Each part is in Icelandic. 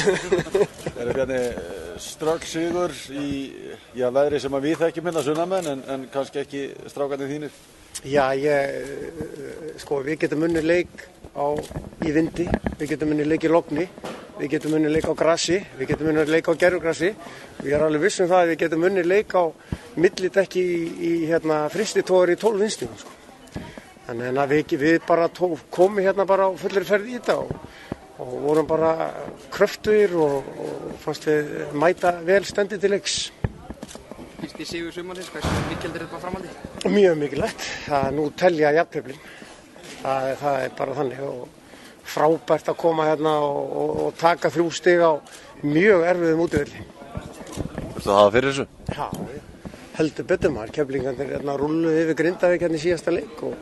Bjarni, strögg sigur í veðri sem að við þekkjum hérna sunnanmenn en kannski ekki strákarnir þínir? Já, við getum unnið leik í vindi, við getum unnið leik í logni, við getum unnið leik á grassi, við getum unnið leik á gerfugrassi og ég er alveg viss um það að við getum unnið leik á millidekki í fristitógar í 12 vinstum. Sko. Þannig að við bara komum hérna bara á fullri ferð í þetta og vorum bara kröftugir og fannst við mæta vel stendið til leiks. Fyrsti sigur sumarsins, hversu mikilvægt þetta framhaldi? Mjög mikilvægt. Það nú telja jafnteflin. Það er bara þannig og frábært að koma hérna og taka 3 stig á mjög erfiðum útivelli. Viltu það hafa fyrir þessu? Já, heldur betur maður. Keflingarnir hérna rúlluðu yfir Grindavík hérna í síðasta leik og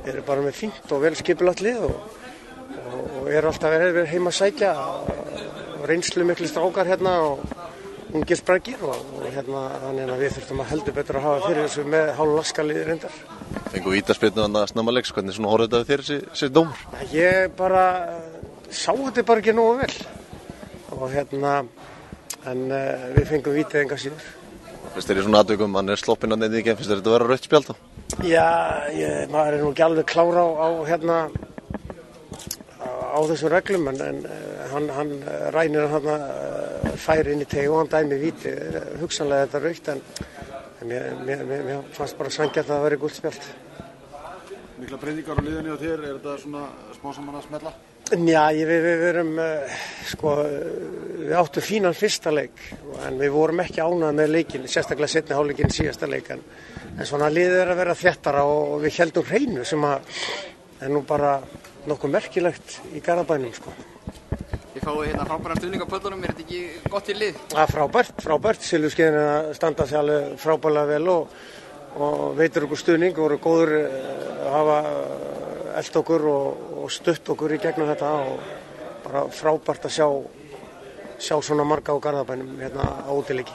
eru bara með fínt og vel skipulagt lið og eru alltaf verið heima að sækja og reynslu miklu strákar hérna og ungir sprækir og hérna þannig að við þurftum að heldur betur að hafa fyrir þessu með hálflaskaliði reyndar. Fengu vítaspyrnu þarna snemma leiks, hvernig svona horfði þetta þér þessi dómur? Ég bara sá þetta bara ekki nógu vel og en við fengum vítið enga síður. Finnst þér í svona atvikum, hann er sloppinn að neyði ekki, finnst þér þetta að vera rautt spjald þá? Já, maður er nú ekki alveg klára á þessum reglum en hann rænir hann færi inn í teg og hann dæmi víti, hugsanlega þetta rautt en mér fannst bara sanngjarnt að það væri gult spjald. Mikla breytingar á liðinu og þér, er þetta svona smá saman að smella? Já, við erum, við áttum fínan fyrsta leik en við vorum ekki ánægð með leikinn, sérstaklega seinni hálfleikinn síðasta leik en svona liðið er að vera þéttara og við héldum hreinu sem er nú bara nokkuð merkilegt í Garðabænum sko. Þið fáið hérna frábæran stuðning á pöllunum, er þetta ekki gott í lið? Frábært, Silfurskeiðin standa sig alveg frábærlega vel og veitir okkur stuðning og voru góður að hafa elt okkur og stutt okkur í gegnum þetta og bara frábært að sjá svona marga á Garðabænum hérna á útileiki.